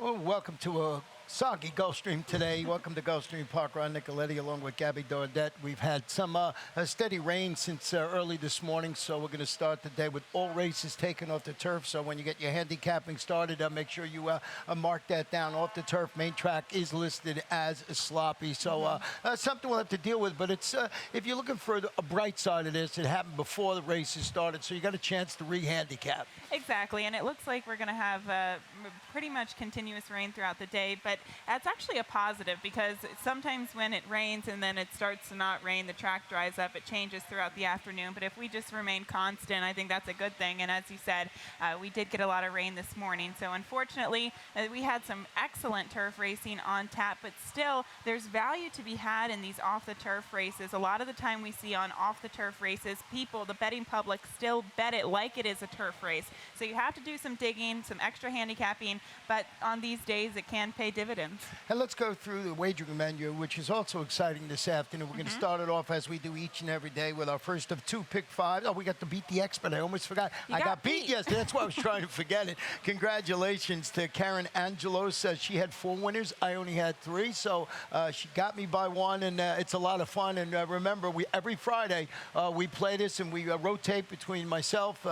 Well, welcome to a soggy Gulfstream today. Welcome to Gulfstream Park. Ron Nicoletti along with Gabby Dordette. We've had some steady rain since early this morning, so we're going to start the day with all races taken off the turf. So when you get your handicapping started, make sure you mark that down. Off the turf, main track is listed as sloppy. So something we'll have to deal with, but it's if you're looking for a bright side of this, it happened before the races started, so you got a chance to re-handicap. Exactly, and it looks like we're going to have pretty much continuous rain throughout the day, but that's actually a positive because sometimes when it rains and then it starts to not rain, the track dries up, it changes throughout the afternoon, but if we just remain constant, I think that's a good thing. And as you said, we did get a lot of rain this morning, so unfortunately we had some excellent turf racing on tap, but still there's value to be had in these off the turf races. A lot of the time we see on off the turf races, people, the betting public, still bet it like it is a turf race, so you have to do some digging, some extra handicapping, but on these days it can pay dividends. And let's go through the wagering menu, which is also exciting this afternoon. We're going to start it off as we do each and every day with our first of two pick fives. Oh, we got to beat the expert. I almost forgot. I got beat yesterday. That's why I was trying to forget it. Congratulations to Karen Angelos. She had 4 winners. I only had 3, so she got me by 1, and it's a lot of fun. And remember, every Friday we play this, and we rotate between myself,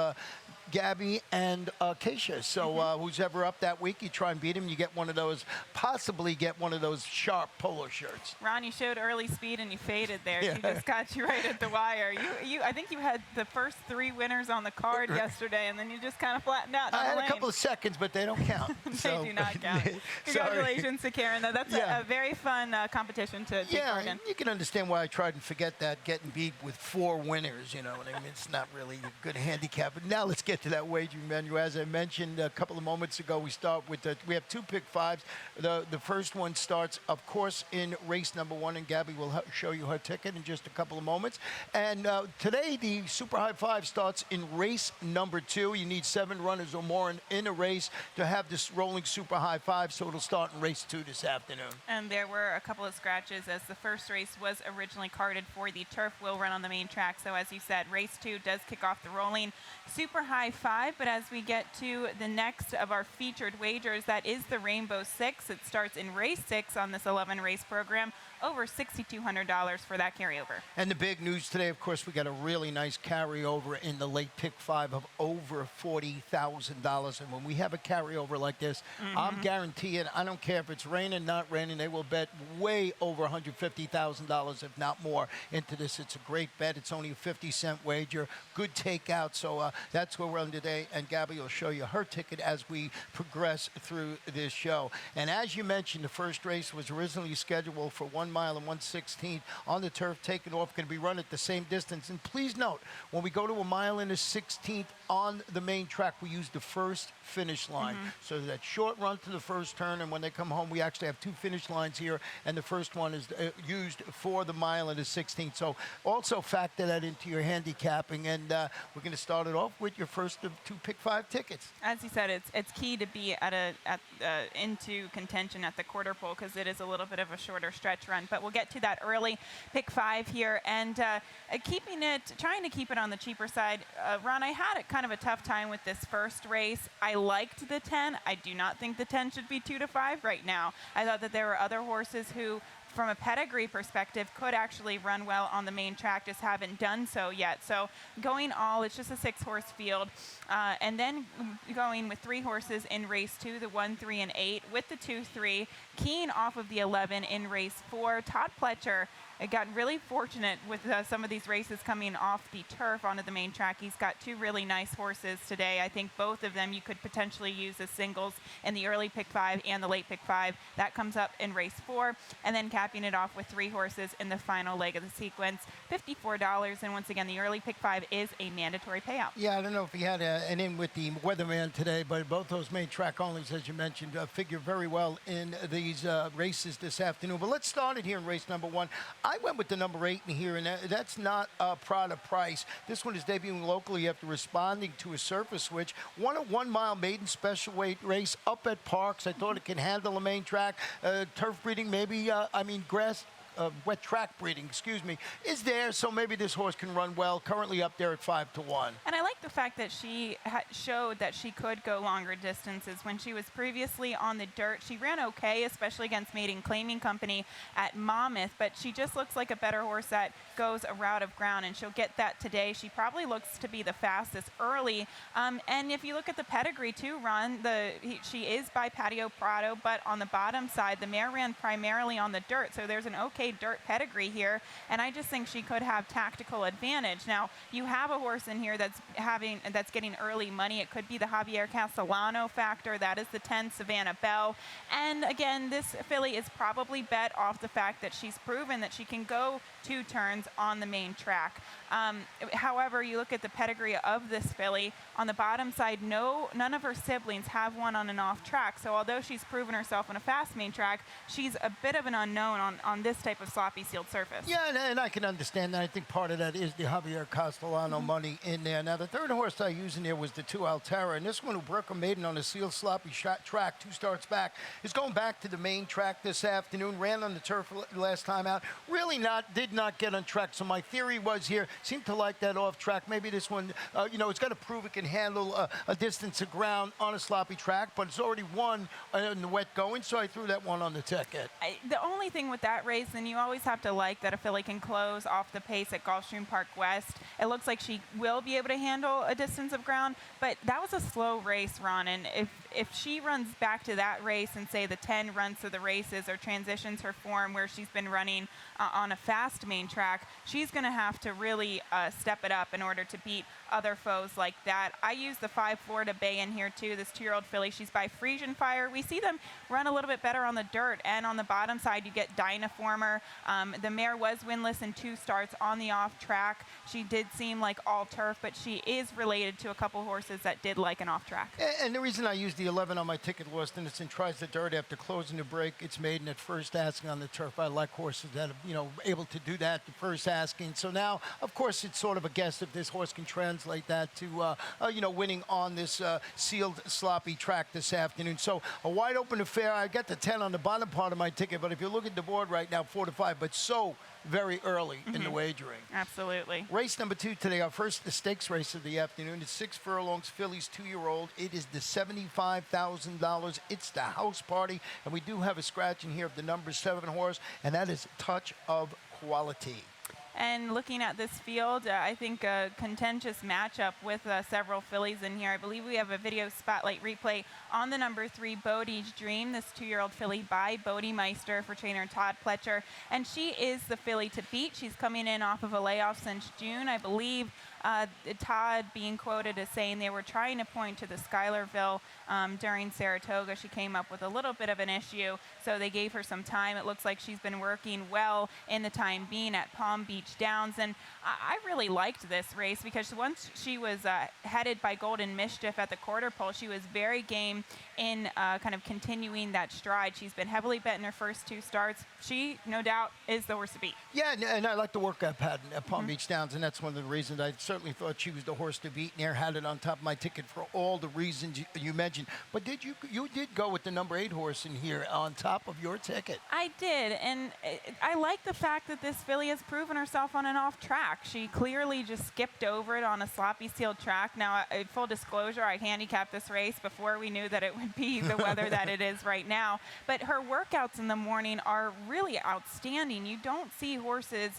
Gabby, and Keisha. So who's ever up that week, you try and beat him. You get one of those, possibly get one of those sharp polo shirts. Ron, you showed early speed and you faded there. Yeah. She just got you right at the wire. I think you had the first 3 winners on the card yesterday, and then you just kind of flattened out. I had a couple of seconds, but they don't count. They do not count. Congratulations to Karen, though. That's a very fun competition to take part in. You can understand why I tried and forget that, getting beat with 4 winners. You know what I mean? It's not really a good handicap. But now let's get to that wagering menu. As I mentioned a couple of moments ago, we start with we have 2 pick fives. The first one starts, of course, in race number 1, and Gabby will show you her ticket in just a couple of moments. And today, the Super High Five starts in race number 2. You need 7 runners or more in a race to have this rolling Super High Five, so it'll start in race 2 this afternoon. And there were a couple of scratches as the first race was originally carded for the turf will run on the main track. So as you said, race 2 does kick off the rolling Super High Five, but as we get to the next of our featured wagers, that is the Rainbow Six. It starts in race 6 on this 11 race program. Over $6,200 for that carryover. And the big news today, of course, we got a really nice carryover in the late pick 5 of over $40,000. And when we have a carryover like this, I'm guaranteeing, I don't care if it's raining, not raining, they will bet way over $150,000, if not more, into this. It's a great bet. It's only a 50-cent wager. Good takeout. So that's where we're on today. And Gabby will show you her ticket as we progress through this show. And as you mentioned, the first race was originally scheduled for 1 mile and 1/16 on the turf, taken off, going to be run at the same distance. And please note, when we go to 1 mile and a 16th on the main track, we use the first finish line. So that short run to the first turn, and when they come home, we actually have 2 finish lines here, and the first one is used for the mile and the 16th. So also factor that into your handicapping, and we're going to start it off with your first of 2 pick 5 tickets. As you said, it's key to be into contention at the quarter pole because it is a little bit of a shorter stretch run. But we'll get to that early pick 5 here, and trying to keep it on the cheaper side. Ron, I had kind of a tough time with this first race. I liked the 10. I do not think the 10 should be 2 to 5 right now. I thought that there were other horses who, from a pedigree perspective, could actually run well on the main track, just haven't done so yet. So going all, it's just a 6-horse field. And then going with 3 horses in race 2, the 1, 3, and 8, with the 2, 3. Keen off of the 11 in race 4. Todd Pletcher got really fortunate with some of these races coming off the turf onto the main track. He's got 2 really nice horses today. I think both of them you could potentially use as singles in the early pick 5 and the late pick 5. That comes up in race 4. And then capping it off with 3 horses in the final leg of the sequence. $54. And once again, the early pick 5 is a mandatory payout. Yeah, I don't know if he had an in with the weatherman today, but both those main track onlys, as you mentioned, figure very well in these races this afternoon. But let's start it here in race number 1. I went with the number 8 in here, and that's not Prada Price. This one is debuting locally after responding to a surface switch. Won a 1 mile maiden special weight race up at Parks. I thought it can handle the main track. Turf breeding, maybe, grass wet track breeding, excuse me, is there. So maybe this horse can run well. Currently up there at 5-1. And I like the fact that she showed that she could go longer distances. When she was previously on the dirt, she ran okay, especially against Maiden Claiming Company at Monmouth, but she just looks like a better horse that goes a route of ground, and she'll get that today. She probably looks to be the fastest early. And if you look at the pedigree too, Ron, she is by Patio Prado, but on the bottom side, the mare ran primarily on the dirt, so there's an okay dirt pedigree here, and I just think she could have tactical advantage. Now, you have a horse in here that's getting early money. It could be the Javier Castellano factor. That is the 10 Savannah Bell. And again, this filly is probably bet off the fact that she's proven that she can go 2 turns on the main track. However, you look at the pedigree of this filly, on the bottom side, none of her siblings have one on an off track. So although she's proven herself on a fast main track, she's a bit of an unknown on this type of sloppy sealed surface. Yeah, and I can understand that. I think part of that is the Javier Castellano money in there. Now, the third horse I used in there was the 2 Altera, and this one who broke a maiden on a sealed sloppy track 2 starts back is going back to the main track this afternoon. Ran on the turf last time out. Really did not get on track. So my theory was here, seemed to like that off track. Maybe this one, it's got to prove it can handle a distance of ground on a sloppy track, but it's already won in the wet going, so I threw that one on the ticket. The only thing with that race, then you always have to like that a filly can close off the pace at Gulfstream Park West. It looks like she will be able to handle a distance of ground, but that was a slow race, Ron, and if she runs back to that race and say the 10 runs through the races or transitions her form where she's been running on a fast main track, she's going to have to really step it up in order to beat other foes like that. I use the 5 Florida Bay in here too, this 2-year-old filly. She's by Frisian Fire. We see them run a little bit better on the dirt, and on the bottom side you get Dynaformer. The mare was winless in 2 starts on the off track. She did seem like all turf, but she is related to a couple horses that did like an off track. And the reason I used the 11 on my ticket was Innocent tries the dirt after closing the break. It's maiden at first asking on the turf. I like horses that are, able to do that the first asking. So now, of course, it's sort of a guess if this horse can translate that to, winning on this sealed sloppy track this afternoon. So a wide open affair. I got the 10 on the bottom part of my ticket, but if you look at the board right now, 4-5, but so very early in the wagering. Absolutely. Race number 2 today, our first the stakes race of the afternoon. It's 6 furlongs, fillies 2-year-old. It is the $75,000. It's the house party, and we do have a scratch in here of the number 7 horse, and that is Touch of Quality. And looking at this field, I think a contentious matchup with several fillies in here. I believe we have a video spotlight replay on the number 3, Bodie's Dream, this 2-year-old filly by Bodie Meister for trainer Todd Pletcher. And she is the filly to beat. She's coming in off of a layoff since June. I believe Todd being quoted as saying they were trying to point to the Schuylerville during Saratoga. She came up with a little bit of an issue, so they gave her some time. It looks like she's been working well in the time being at Palm Beach Downs, and I really liked this race because once she was headed by Golden Mischief at the quarter pole, she was very game in kind of continuing that stride. She's been heavily bet in her first 2 starts. She, no doubt, is the horse to beat. Yeah, and I like the workout pattern at Palm Beach Downs, and that's one of the reasons I certainly thought she was the horse to beat. Nair had it on top of my ticket for all the reasons you mentioned. But you did go with the number 8 horse in here on top of your ticket. I did, and I like the fact that this filly has proven herself on an off track. She clearly just skipped over it on a sloppy sealed track. Now, full disclosure, I handicapped this race before we knew that it would be the weather that it is right now. But her workouts in the morning are really outstanding. You don't see horses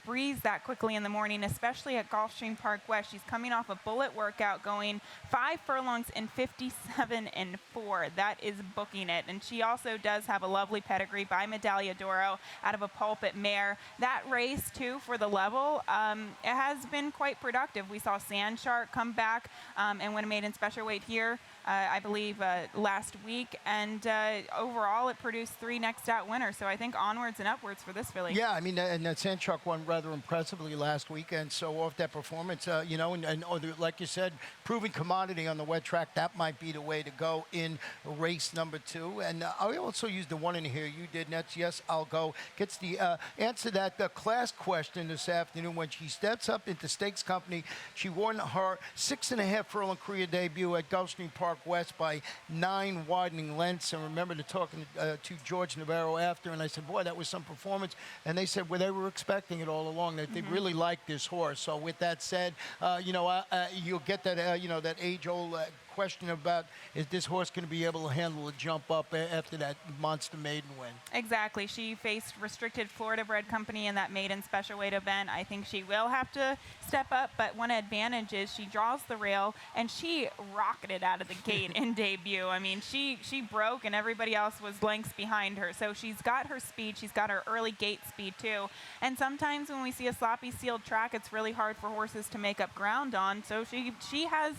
breeze that quickly in the morning, especially at Gulfstream Park West. She's coming off a bullet workout going 5 furlongs in 57-4. That is booking it. And she also does have a lovely pedigree by Medaglia d'Oro out of a pulpit mare. That race, too, for the level, it has been quite productive. We saw Sand Shark come back and win a maiden special weight here, I believe, last week. And overall, it produced 3 next out winners. So I think onwards and upwards for this filly. Yeah, I mean, and that Sand Shark won rather impressively last weekend. So off that performance, and like you said, proven commodity on the wet track, that might be the way to go in race number 2. And I also used the 1 in here. You did, Nets. Yes, I'll go. Gets the answer that the class question this afternoon. When she steps up into Stakes Company, she won her 6.5 furlong career debut at Gulfstream Park Park West by 9 widening lengths. And remember talking to George Navarro after, and I said, boy, that was some performance. And they said, well, they were expecting it all along, that they really liked this horse. So with that said, you'll get that, that age-old question about, is this horse going to be able to handle a jump up after that monster maiden win? Exactly. She faced restricted Florida bred company in that maiden special weight event. I think she will have to step up, but one advantage is she draws the rail, and she rocketed out of the gate in debut. I mean, she broke, and everybody else was lengths behind her. So she's got her speed. She's got her early gate speed, too. And sometimes when we see a sloppy sealed track, it's really hard for horses to make up ground on. So she has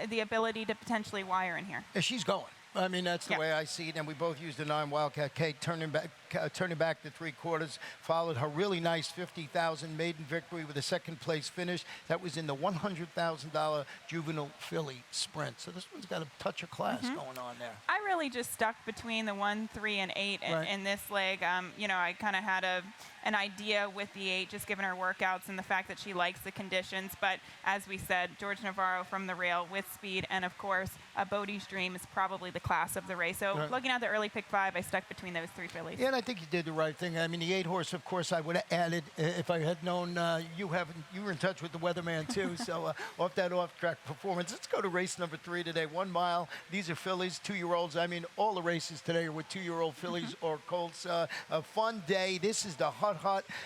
the ability to potentially wire in here. Yeah, she's going. I mean, that's the way I see it. And we both used the 9 Wildcat Kate, turning back to 3/4, followed her really nice 50,000 maiden victory with a second-place finish. That was in the $100,000 juvenile filly sprint. So this one's got a touch of class going on there. I really just stuck between the 1, 3, and 8 in this leg. I kind of had an idea with the 8, just given her workouts and the fact that she likes the conditions. But as we said, George Navarro from the rail with speed, and of course, Bodie's Dream is probably the class of the race. So looking at the early pick 5, I stuck between those 3 fillies. Yeah, and I think you did the right thing. I mean, the 8 horse, of course, I would have added if I had known you were in touch with the weatherman too. So off that off-track performance, let's go to race number 3 today. 1 mile. These are fillies, 2-year-olds. I mean, all the races today are with 2-year-old fillies or colts. A fun day. This is the hot.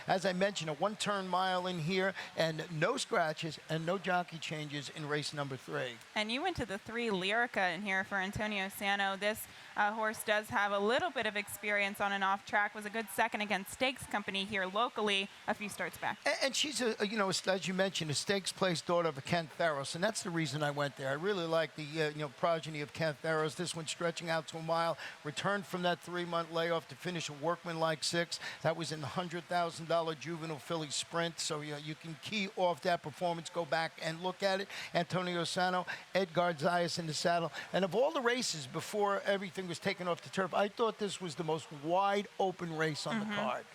As I mentioned, a 1-turn mile in here, and no scratches and no jockey changes in race number 3. And you went to the 3 Lyrica in here for Antonio Sano. This horse does have a little bit of experience on and off track. Was a good second against Stakes Company here locally a few starts back. And she's as you mentioned, a stakes place daughter of Kent Theros, and that's the reason I went there. I really like the progeny of Kent Theros. This one stretching out to a mile, returned from that 3-month layoff to finish a workmanlike 6. That was in the $100,000 juvenile filly sprint. So you can key off that performance, go back and look at it. Antonio Sano, Edgar Zayas in the saddle, and of all the races before everything was taken off the turf, I thought this was the most wide open race on the card.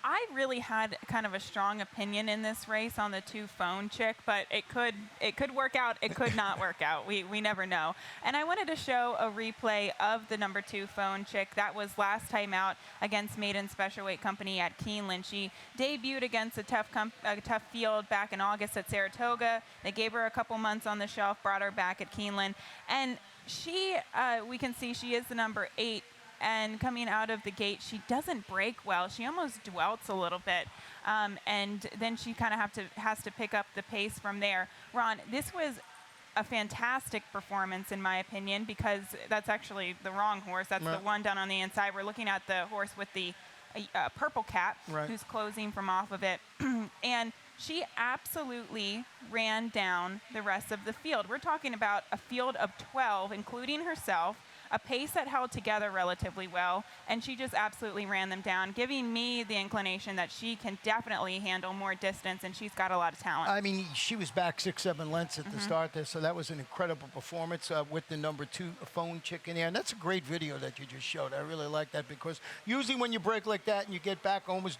I really had kind of a strong opinion in this race on the 2 Phone Chick, but it could work out, it could not work out. We never know. And I wanted to show a replay of the number 2 Phone Chick. That was last time out against Maiden Special Weight Company at Keeneland. She debuted against a tough field back in August at Saratoga. They gave her a couple months on the shelf, brought her back at Keeneland, and she, we can see she is the number 8. And coming out of the gate, she doesn't break well. She almost dwelts a little bit. And then she kind of has to pick up the pace from there. Ron, this was a fantastic performance, in my opinion, because that's actually the wrong horse. That's the one down on the inside. We're looking at the horse with the purple cap, who's closing from off of it. And she absolutely ran down the rest of the field. We're talking about a field of 12, including herself, a pace that held together relatively well, and she just absolutely ran them down, giving me the inclination that she can definitely handle more distance, and she's got a lot of talent. I mean, she was back 6-7 lengths at the start there, so that was an incredible performance with the number 2 Phone Chick in there. And that's a great video that you just showed. I really like that, because usually when you break like that and you get back almost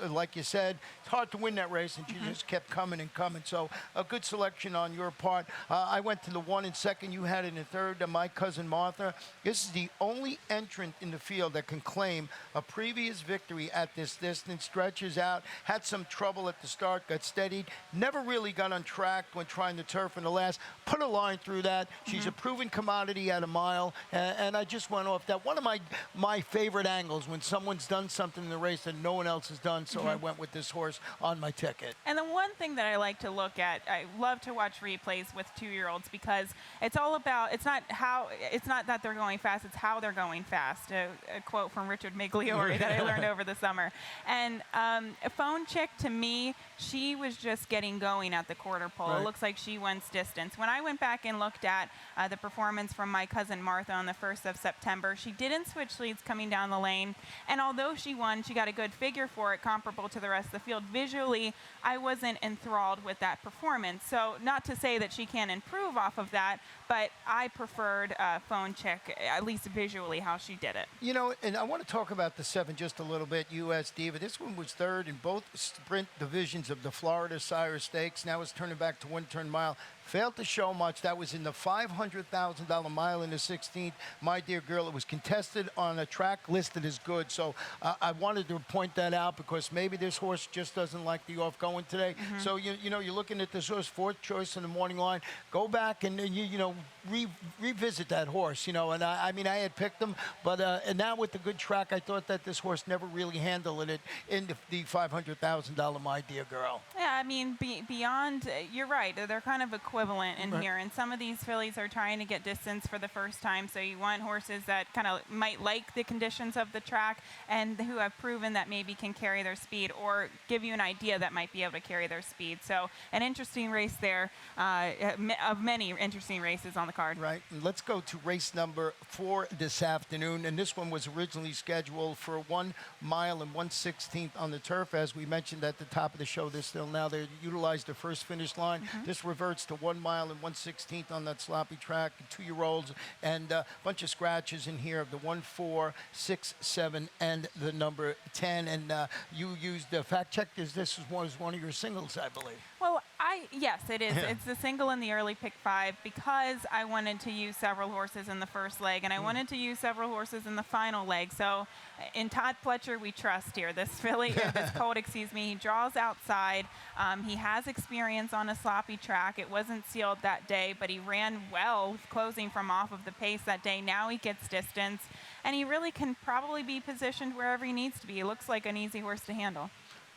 like you said, it's hard to win that race, and she just kept coming and coming. So a good selection on your part. I went to the 1 in second. You had it in third. My cousin Martha. This is the only entrant in the field that can claim a previous victory at this distance. Stretches out, had some trouble at the start, got steadied, never really got on track when trying to turf in the last. Put a line through that. She's a proven commodity at a mile, and I just went off that. One of my favorite angles when someone's done something in the race that no one else has done, so I went with this horse on my ticket. And the one thing that I like to look at, I love to watch replays with 2-year-olds, because it's all about, it's not that they're going fast, it's how they're going fast. A quote from Richard Migliori that I learned over the summer. And Phone Chick, to me, she was just getting going at the quarter pole. It looks like she wins distance. When I went back and looked at the performance from my cousin Martha on the 1st of September, she didn't switch leads coming down the lane. And although she won, she got a good figure for it, comparable to the rest of the field. Visually, I wasn't enthralled with that performance. So not to say that she can't improve off of that, but I preferred Phone Chick, at least visually, how she did it. You know, and I want to talk about the 7 just a little bit, U.S. Diva. This one was third in both sprint divisions of the Florida Sire Stakes. Now it's turning back to 1-turn mile. Failed to show much. That was in the $500,000 mile in the 16th. My dear girl, it was contested on a track listed as good. So I wanted to point that out because maybe this horse just doesn't like the off going today. So, you know, you're looking at this horse, fourth choice in the morning line. Go back and, revisit that horse, And I mean, I had picked him, but and now with the good track, I thought that this horse never really handled it in the $500,000 My Dear Girl. Yeah, I mean, beyond, you're right. They're kind of equivalent in here. And some of these fillies are trying to get distance for the first time. So you want horses that kind of might like the conditions of the track and who have proven that maybe can carry their speed or give you an idea that might be able to carry their speed. So an interesting race there, of many interesting races on the card. Right. And let's go to race number 4 this afternoon. And this one was originally scheduled for 1 mile and 1/16 on the turf. As we mentioned at the top of the show, they utilized the first finish line. This reverts to 1 mile and 1/16 on that sloppy track. 2-year-olds and a bunch of scratches in here of the 1, 4, 6, 7, and the number 10. And you used the fact check. This was one of your singles, I believe. Well, yes, it is. It's the single in the early pick 5 because I wanted to use several horses in the first leg and I wanted to use several horses in the final leg. So in Todd Pletcher, we trust here. This colt, he draws outside. He has experience on a sloppy track. It wasn't sealed that day, but he ran well, closing from off of the pace that day. Now he gets distance, and he really can probably be positioned wherever he needs to be. He looks like an easy horse to handle.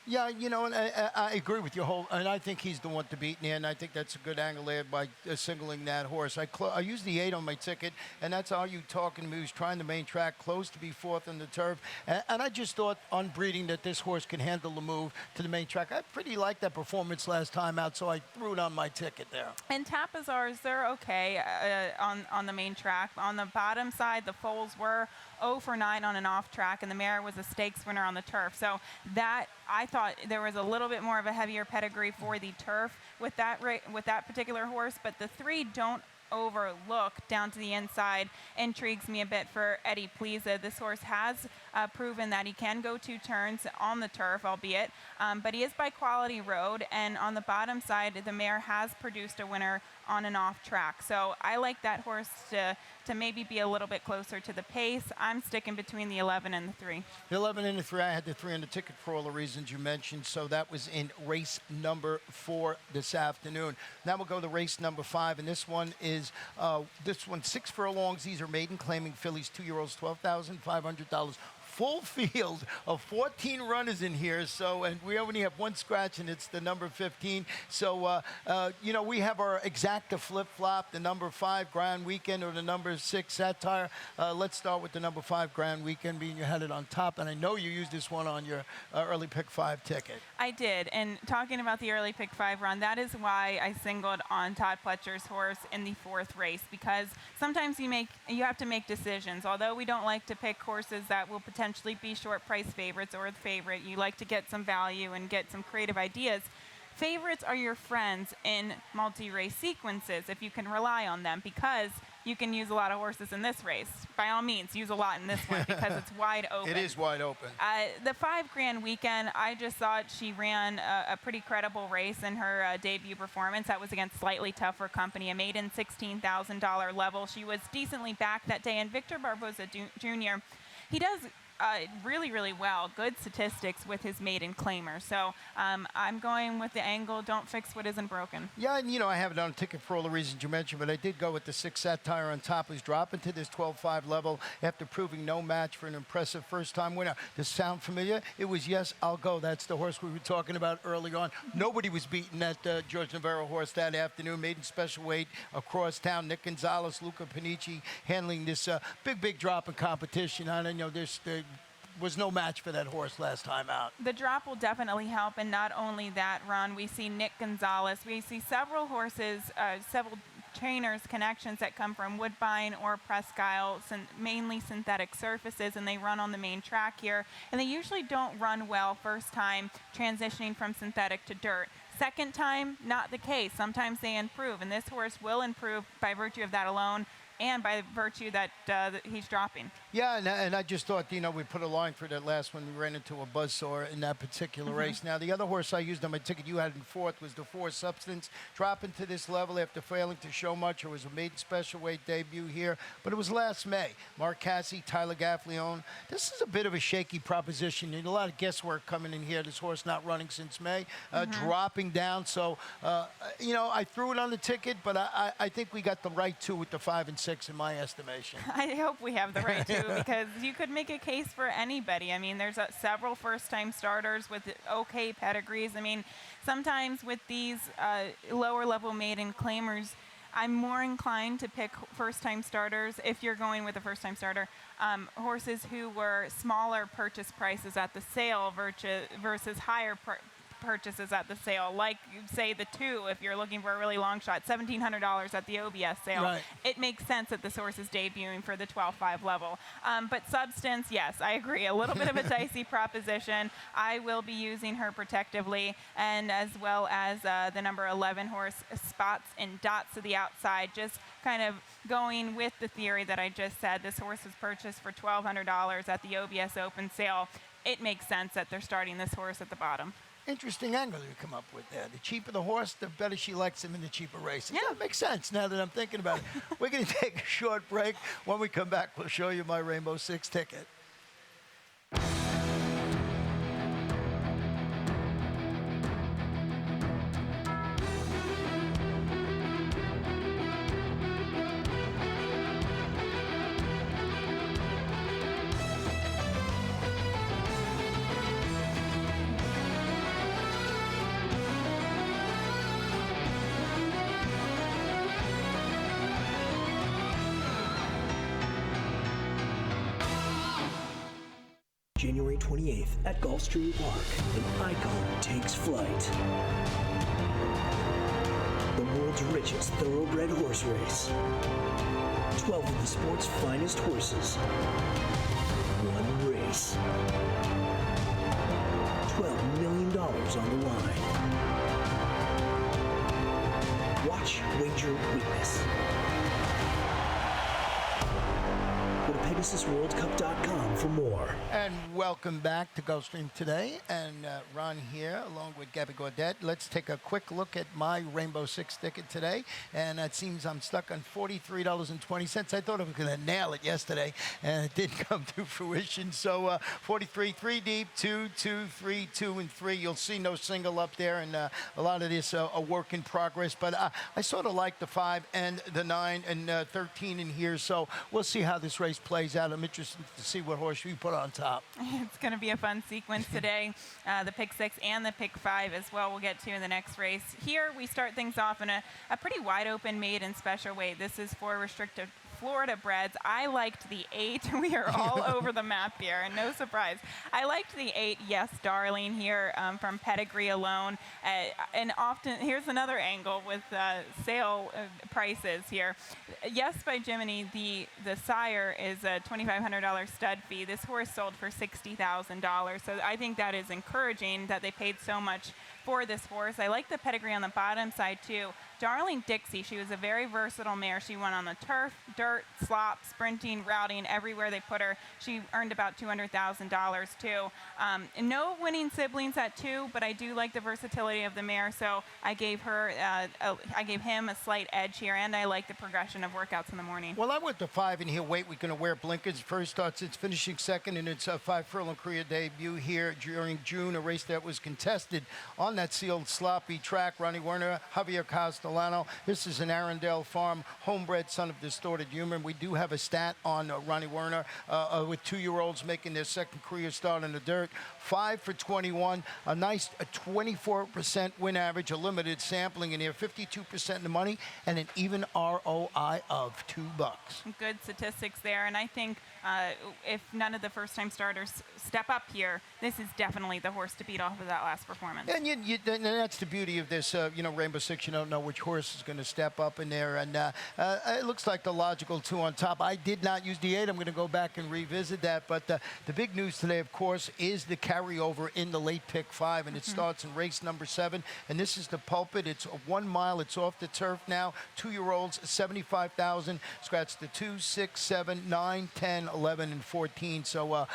Yeah, and I agree with you and I think he's the one to beat in the end. I think that's a good angle there by singling that horse. I used the 8 on my ticket, and that's all you talking to me. He was trying the main track, close to be 4th on the turf, and I just thought on breeding that this horse can handle the move to the main track. I pretty liked that performance last time out, so I threw it on my ticket there. And Tapazars, they're okay on the main track. On the bottom side, the foals were 0 for 9 on an off track, and the mare was a stakes winner on the turf. So that, I thought there was a little bit more of a heavier pedigree for the turf with that particular horse, but the 3 don't overlook down to the inside intrigues me a bit for Eddie Pliza. This horse has proven that he can go 2 turns on the turf, albeit, but he is by Quality Road, and on the bottom side, the mare has produced a winner on an off track. So I like that horse to maybe be a little bit closer to the pace. I'm sticking between the 11 and the 3. The 11 and the 3, I had the 3 on the ticket for all the reasons you mentioned. So that was in race number 4 this afternoon. Now we'll go to race number 5, and this one is 6 furlongs. These are maiden claiming fillies, 2-year-olds, $12,500. Full field of 14 runners in here, and we only have 1 scratch, and it's the number 15. So, we have our exacta flip-flop, the number 5 Grand Weekend or the number 6 Satire. Let's start with the number 5 Grand Weekend, being you had it on top, and I know you used this one on your early pick 5 ticket. I did, and talking about the early pick 5 run, that is why I singled on Todd Pletcher's horse in the 4th race, because sometimes you have to make decisions. Although we don't like to pick horses that will potentially be short price favorites or the favorite, you like to get some value and get some creative ideas. Favorites are your friends in multi-race sequences if you can rely on them, because you can use a lot of horses in this race. By all means, use a lot in this one because it's wide open. It is wide open. The 5 Grand Weekend, I just thought she ran a pretty credible race in her debut performance. That was against slightly tougher company, a maiden $16,000 level. She was decently back that day, and Victor Barboza Jr., he does really, really well. Good statistics with his maiden claimer. So I'm going with the angle, don't fix what isn't broken. Yeah, and I have it on a ticket for all the reasons you mentioned, but I did go with the 6 Satire on top, who's dropping to this 12-5 level after proving no match for an impressive first-time winner. Does this sound familiar? It was Yes, I'll Go. That's the horse we were talking about early on. Nobody was beating that George Navarro horse that afternoon. Maiden special weight across town. Nick Gonzalez, Luca Panici handling this big drop in competition. I don't know, there was no match for that horse last time out. The drop will definitely help, and not only that, Ron, we see Nick Gonzalez. We see several horses, several trainers' connections that come from Woodbine or Presque Isle, mainly synthetic surfaces, and they run on the main track here. And they usually don't run well first time transitioning from synthetic to dirt. Second time, not the case. Sometimes they improve, and this horse will improve by virtue of that alone. and by virtue that he's dropping. Yeah, and I just thought, we put a line for that last one. We ran into a buzzsaw in that particular race. Now, the other horse I used on my ticket you had in fourth was the Four Substance. Dropping to this level after failing to show much. It was a maiden special weight debut here, but it was last May. Mark Cassie, Tyler Gaffleone. This is a bit of a shaky proposition. There's a lot of guesswork coming in here. This horse not running since May, dropping down. So, I threw it on the ticket, but I think we got the right two with the 5 and 6 in my estimation. I hope we have the right two because you could make a case for anybody. I mean, there's several first-time starters with okay pedigrees. I mean, sometimes with these lower-level maiden claimers, I'm more inclined to pick first-time starters, if you're going with a first-time starter, horses who were smaller purchase prices at the sale versus higher purchases at the sale, like say the 2 if you're looking for a really long shot, $1,700 at the OBS sale. Right. It makes sense that this horse is debuting for the 12.5 level. But Substance, yes, I agree, a little bit of a dicey proposition. I will be using her protectively, and as well as the number 11 horse, Spots and Dots to the outside, just kind of going with the theory that I just said. This horse was purchased for $1,200 at the OBS open sale. It makes sense that they're starting this horse at the bottom. Interesting angle you come up with there. The cheaper the horse, the better she likes him in the cheaper races. Yeah. That makes sense now that I'm thinking about it. We're going to take a short break. When we come back, we'll show you my Rainbow Six ticket. January 28th at Gulfstream Park, an icon takes flight. The world's richest thoroughbred horse race. 12 of the sport's finest horses. One race. $12 million on the line. Watch, wager, witness. Go to PegasusWorldCup.com for more. And welcome back to Gulfstream today. And Ron here, along with Gabby Gaudet. Let's take a quick look at my Rainbow Six ticket today. And it seems I'm stuck on $43.20. I thought I was going to nail it yesterday, and it didn't come to fruition. So 43, 3 deep, 2, 2, 3, 2, and 3. You'll see no single up there, and a lot of this a work in progress. But I sort of like the 5 and the 9 and 13 in here. So we'll see how this race plays out. I'm interested to see what horse you put on top. It's going to be a fun sequence today. The pick 6 and the pick 5 as well we'll get to in the next race. Here we start things off in a pretty wide open maiden special weight. This is for restricted Florida breds. I liked the 8. We are all over the map here, and no surprise. I liked the 8, Yes Darling, here from pedigree alone. And often, here's another angle with sale prices here. Yes by Jiminy, the sire is a $2,500 stud fee. This horse sold for $60,000. So I think that is encouraging that they paid so much for this horse. I like the pedigree on the bottom side too. Darling Dixie, she was a very versatile mare. She won on the turf, dirt, slop, sprinting, routing, everywhere they put her. She earned about $200,000 too. No winning siblings at 2, but I do like the versatility of the mare, so I gave him a slight edge here, and I like the progression of workouts in the morning. Well, I went to 5 in here. Wait, we're going to wear blinkers. First starts, it's finishing second in its 5 furlong career debut here during June, a race that was contested on that sealed sloppy track. Ronnie Werner, Javier Castellano. This is an Arundel Farm homebred son of distorted humor. We do have a stat on Ronnie Werner with 2-year-olds making their second career start in the dirt. 5 for 21, a nice 24% win average, a limited sampling in here, 52% in the money, and an even ROI of $2. Good statistics there, and I think if none of the first-time starters step up here, this is definitely the horse to beat off of that last performance. And and that's the beauty of this, Rainbow Six. You don't know which horse is going to step up in there, and it looks like the logical 2 on top. I did not use the 8. I'm going to go back and revisit that. But the big news today, of course, is the carryover in the late pick 5, and it starts in race number 7. And this is the Pulpit. It's 1 mile. It's off the turf now. 2-year-olds, 75,000. Scratch the 2, 6, 7, 9, 10, 11, and 14. So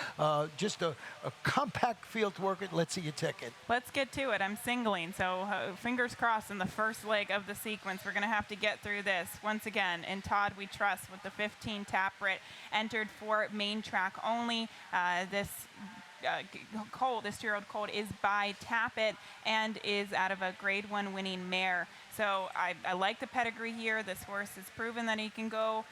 just a compact field to work it. Let's see your ticket. Let's get to it. I'm singling, so fingers crossed in the first leg of the sequence. We're going to have to get through this. Once again, in Todd We Trust with the 15 Taprit, entered for main track only. This 2-year-old colt is by Tappet and is out of a Grade 1 winning mare. So I like the pedigree here. This horse has proven that he can go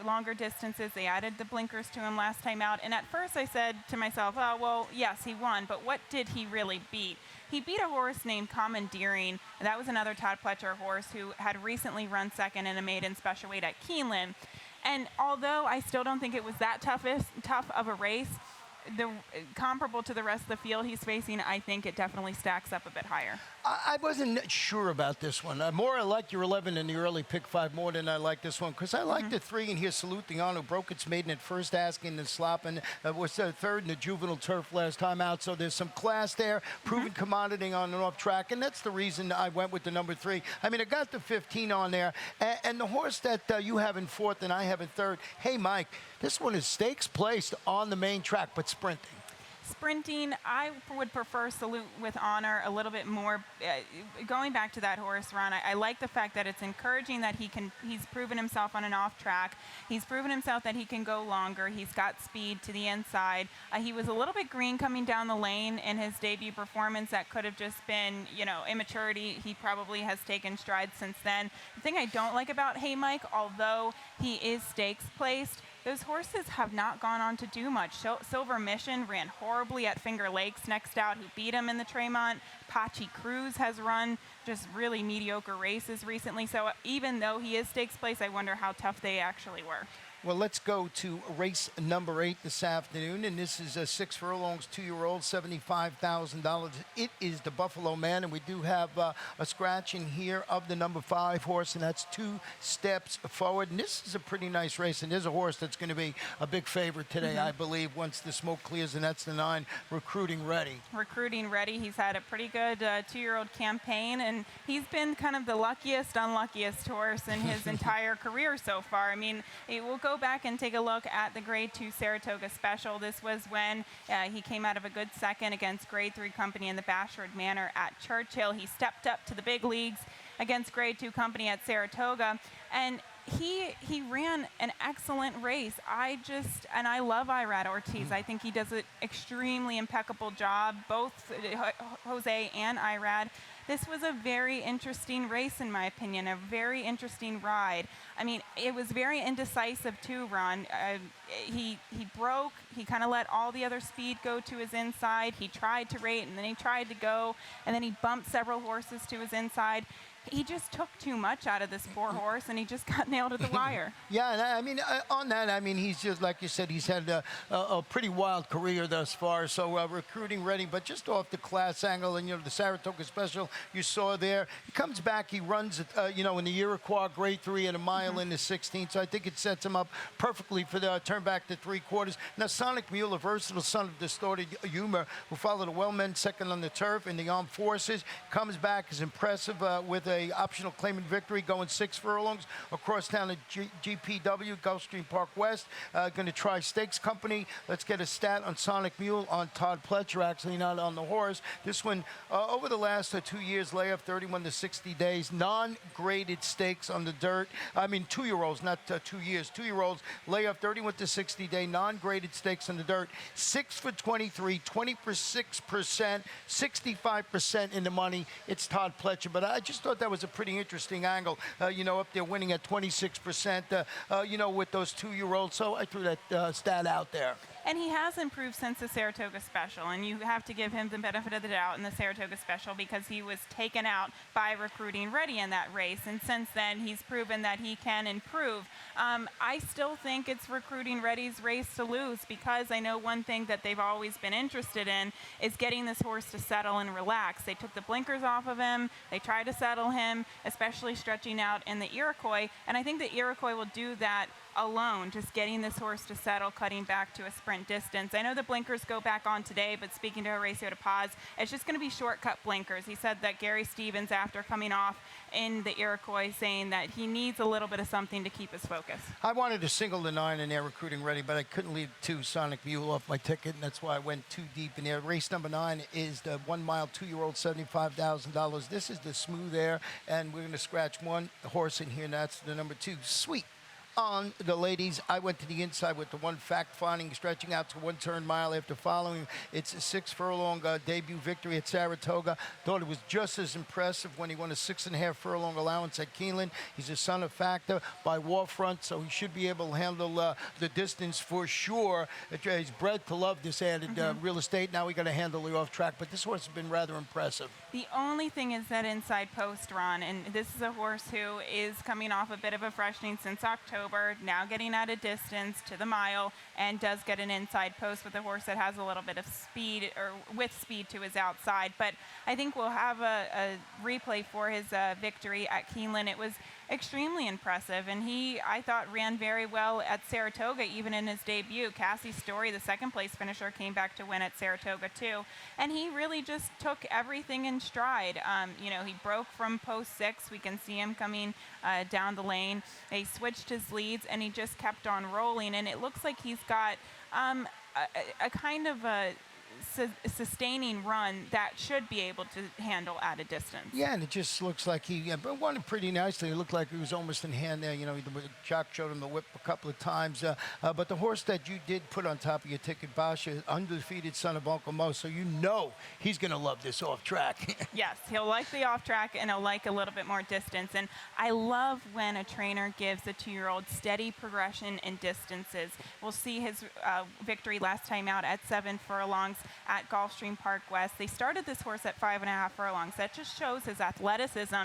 longer distances. They added the blinkers to him last time out. And at first I said to myself, oh, well, yes, he won, but what did he really beat? He beat a horse named Commandeering. That was another Todd Pletcher horse who had recently run second in a maiden special weight at Keeneland. And although I still don't think it was that tough of a race, comparable to the rest of the field he's facing, I think it definitely stacks up a bit higher. I wasn't sure about this one. More I like your 11 in the early pick 5 more than I like this one, because I like the 3 in here, Salute the Honor, broke its maiden at first asking the slop, and was third in the juvenile turf last time out. So there's some class there, proven commodity on and off track, and that's the reason I went with the number 3. I mean, I got the 15 on there, and the horse that you have in 4th and I have in 3rd, hey, Mike, this one is stakes placed on the main track, but sprinting. Sprinting, I would prefer Salute with Honor a little bit more. Going back to that horse, Ron, I like the fact that it's encouraging that he's proven himself on an off track. He's proven himself that he can go longer. He's got speed to the inside. He was a little bit green coming down the lane in his debut performance. That could have just been, immaturity. He probably has taken strides since then. The thing I don't like about Hey Mike, although he is stakes placed, those horses have not gone on to do much. Silver Mission ran horribly at Finger Lakes next out, who beat him in the Tremont. Pachi Cruz has run just really mediocre races recently. So even though he is stakes placed, I wonder how tough they actually were. Well, let's go to race number 8 this afternoon, and this is a 6 furlongs, 2-year-old, $75,000. It is the Buffalo Man, and we do have a scratch in here of the number 5 horse, and that's 2 steps forward. And this is a pretty nice race, and there's a horse that's going to be a big favorite today, I believe, once the smoke clears, and that's the 9, Recruiting Ready. Recruiting Ready. He's had a pretty good 2-year-old campaign, and he's been kind of the unluckiest horse in his entire career so far. I mean, it will go back and take a look at the Grade 2 Saratoga Special. This was when he came out of a good second against Grade 3 Company in the Bashford Manor at Churchill. He stepped up to the big leagues against Grade 2 Company at Saratoga, and he ran an excellent race. I love Irad Ortiz. I think he does an extremely impeccable job, both Jose and Irad. This was a very interesting race, in my opinion, a very interesting ride. I mean, it was very indecisive too, Ron. He broke. He kind of let all the other speed go to his inside. He tried to rate, and then he tried to go, and then he bumped several horses to his inside. He just took too much out of this poor horse, and he just got nailed at the wire. Yeah, and I mean, on that, I mean, he's just, like you said, he's had a pretty wild career thus far, so Recruiting Ready, but just off the class angle, and, the Saratoga Special you saw there, he comes back, he runs, in the Iroquois Grade 3 at a mile in the 16th, so I think it sets him up perfectly for the turn back to 3/4. Now, Sonic Mule, a versatile son of Distorted Humor, who followed the Wellmen second on the turf in the Armed Forces, comes back, is impressive with a optional claiming victory, going 6 furlongs across town at GPW, Gulfstream Park West. Going to try Stakes Company. Let's get a stat on Sonic Mule, on Todd Pletcher, actually not on the horse. This one, over the last 2 years, layoff 31 to 60 days, non-graded stakes on the dirt. I mean, 2-year-olds, not 2 years. 2-year-olds, layoff 31 to 60 day, non-graded stakes on the dirt. 6 for 23, 26%, 65% in the money. It's Todd Pletcher, but I just thought that was a pretty interesting angle, up there winning at 26%, with those 2-year-olds. So I threw that stat out there. And he has improved since the Saratoga Special, and you have to give him the benefit of the doubt in the Saratoga Special because he was taken out by Recruiting Ready in that race, and since then he's proven that he can improve. I still think it's Recruiting Ready's race to lose because I know one thing that they've always been interested in is getting this horse to settle and relax. They took the blinkers off of him, they tried to settle him, especially stretching out in the Iroquois, and I think the Iroquois will do that alone, just getting this horse to settle, cutting back to a sprint distance. I know the blinkers go back on today, but speaking to Horacio De Paz, it's just going to be shortcut blinkers. He said that Gary Stevens, after coming off in the Iroquois, saying that he needs a little bit of something to keep his focus. I wanted to single the 9 in there, Recruiting Ready, but I couldn't leave 2 Sonic Mule off my ticket, and that's why I went too deep in there. Race number 9 is the 1 mile, 2-year-old, $75,000. This is the smooth air, and we're going to scratch one horse in here, and that's the number 2, Sweet. On the ladies, I went to the inside with the 1 fact-finding, stretching out to 1 turn mile after following its 6-furlong debut victory at Saratoga. Thought it was just as impressive when he won a 6.5 furlong allowance at Keeneland. He's a son of Factor by Warfront, so he should be able to handle the distance for sure. He's bred to love this added real estate. Now we got to handle the off-track, but this horse has been rather impressive. The only thing is that inside post run, and this is a horse who is coming off a bit of a freshening since October, now getting at a distance to the mile, and does get an inside post with a horse that has a little bit of speed, or with speed to his outside. But I think we'll have a replay for his victory at Keeneland. It was extremely impressive, and he, I thought, ran very well at Saratoga, even in his debut. Cassie Story, the 2nd place finisher, came back to win at Saratoga too, and he really just took everything in stride. You know, he broke from post 6. We can see him coming down the lane. He switched his leads, and he just kept on rolling, and it looks like he's got a kind of a sustaining run that should be able to handle at a distance. Yeah, and it just looks like he won it pretty nicely. It looked like he was almost in hand there. You know, the jock showed him the whip a couple of times. But the horse that you did put on top of your ticket, Basha, undefeated son of Uncle Mo, so you know he's going to love this off track. Yes, he'll like the off track, and he'll like a little bit more distance. And I love when a trainer gives a 2-year-old steady progression in distances. We'll see his victory last time out at 7 furlongs at Gulfstream Park West. They started this horse at 5.5 furlongs. That just shows his athleticism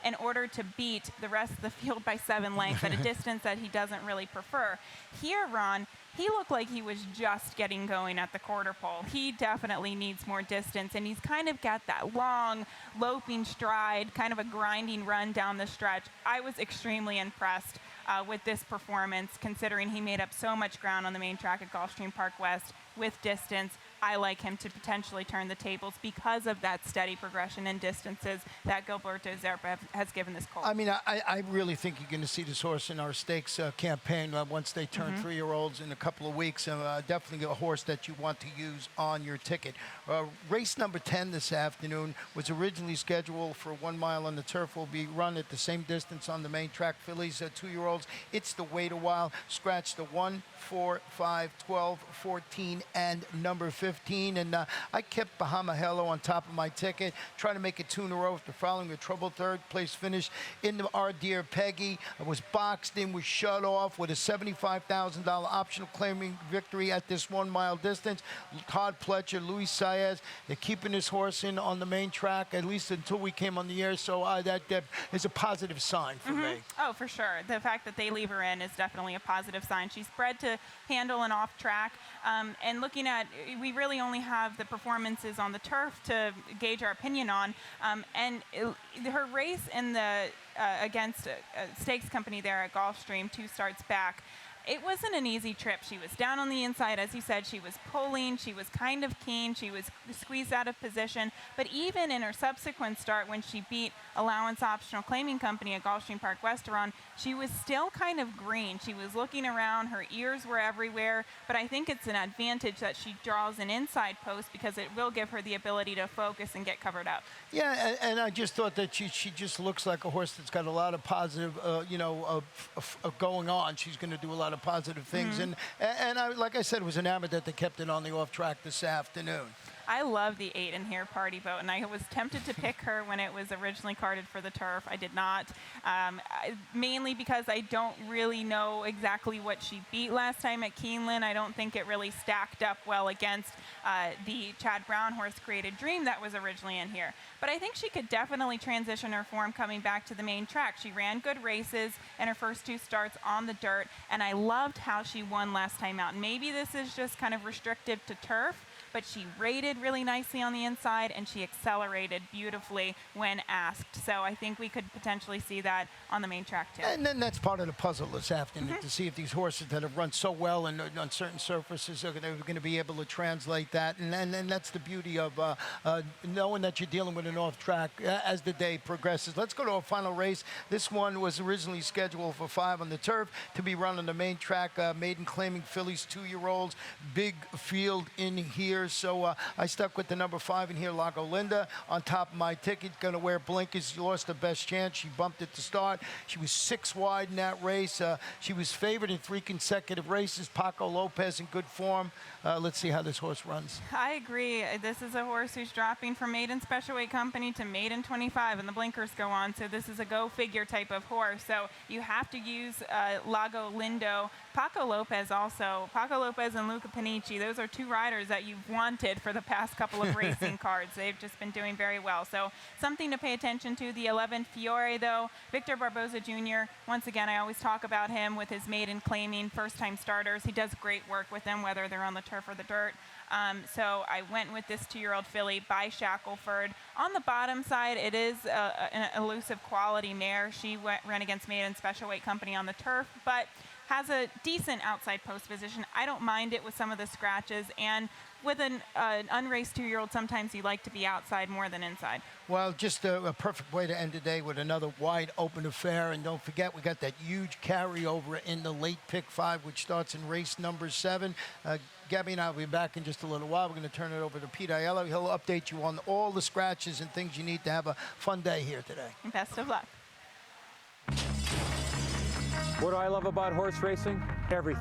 in order to beat the rest of the field by 7 lengths at a distance that he doesn't really prefer. Here, Ron, he looked like he was just getting going at the quarter pole. He definitely needs more distance, and he's kind of got that long, loping stride, kind of a grinding run down the stretch. I was extremely impressed with this performance, considering he made up so much ground on the main track at Gulfstream Park West with distance. I like him to potentially turn the tables because of that steady progression in distances that Gilberto Zerpa has given this colt. I mean, I really think you're going to see this horse in our stakes campaign once they turn 3-year-olds in a couple of weeks. Definitely a horse that you want to use on your ticket. Race number 10 this afternoon was originally scheduled for 1 mile on the turf. Will be run at the same distance on the main track. Fillies, 2-year-olds. It's the wait a while. Scratch the 1, 4, 5, 12, 14, and number 15. And I kept Bahama Hello on top of my ticket, trying to make it 2 in a row after following a troubled 3rd place finish in the Our Dear Peggy. I was boxed in, was shut off with a $75,000 optional claiming victory at this 1 mile distance. Todd Pletcher, Luis Saez, they're keeping this horse in on the main track, at least until we came on the air, so that is a positive sign for me. Oh, for sure. The fact that they leave her in is definitely a positive sign. She's bred to handle an off track, and looking at, we really only have the performances on the turf to gauge our opinion on, and her race in the against a stakes company there at Gulfstream 2 starts back, it wasn't an easy trip. She was down on the inside, as you said. She was pulling. She was kind of keen. She was squeezed out of position. But even in her subsequent start, when she beat Allowance Optional Claiming Company at Gulfstream Park Westeron, she was still kind of green. She was looking around. Her ears were everywhere. But I think it's an advantage that she draws an inside post because it will give her the ability to focus and get covered up. Yeah, and I just thought that she just looks like a horse that's got a lot of positive, going on. She's going to do a lot of positive things. And I, like I said, was enamored that they kept it on the off track this afternoon. I love the 8 in here, Party Boat, and I was tempted to pick her when it was originally carded for the turf. I did not, mainly because I don't really know exactly what she beat last time at Keeneland. I don't think it really stacked up well against the Chad Brown horse Created Dream that was originally in here. But I think she could definitely transition her form coming back to the main track. She ran good races in her first 2 starts on the dirt, and I loved how she won last time out. And maybe this is just kind of restrictive to turf, but she rated really nicely on the inside, and she accelerated beautifully when asked. So I think we could potentially see that on the main track too. And then that's part of the puzzle this afternoon, to see if these horses that have run so well and on certain surfaces are going to be able to translate that. And that's the beauty of knowing that you're dealing with an off track as the day progresses. Let's go to our final race. This one was originally scheduled for 5 on the turf to be run on the main track. Maiden claiming fillies, 2-year-olds, big field in here. So I stuck with the number 5 in here, Lago Linda. On top of my ticket, going to wear blinkers. She lost the best chance. She bumped at the start. She was 6 wide in that race. She was favored in 3 consecutive races. Paco Lopez in good form. Let's see how this horse runs. I agree. This is a horse who's dropping from maiden special weight company to maiden 25, and the blinkers go on. So this is a go figure type of horse. So you have to use Lago Lindo. Paco Lopez also. Paco Lopez and Luca Panici, those are 2 riders that you've wanted for the past couple of racing cards. They've just been doing very well. So something to pay attention to. The 11 Fiore, though, Victor Barboza Jr., once again, I always talk about him with his maiden claiming first-time starters. He does great work with them, whether they're on the turf or the dirt. So I went with this 2-year-old filly by Shackelford. On the bottom side, it is an elusive quality mare. She ran against maiden special weight company on the turf, but has a decent outside post position. I don't mind it with some of the scratches, and with an unraced 2-year-old, sometimes you like to be outside more than inside. Well, just a perfect way to end the day with another wide open affair. And don't forget, we got that huge carryover in the late pick 5, which starts in race number 7. Gabby and I will be back in just a little while. We're going to turn it over to Pete Aiello. He'll update you on all the scratches and things you need to have a fun day here today. Best of luck. What do I love about horse racing? Everything.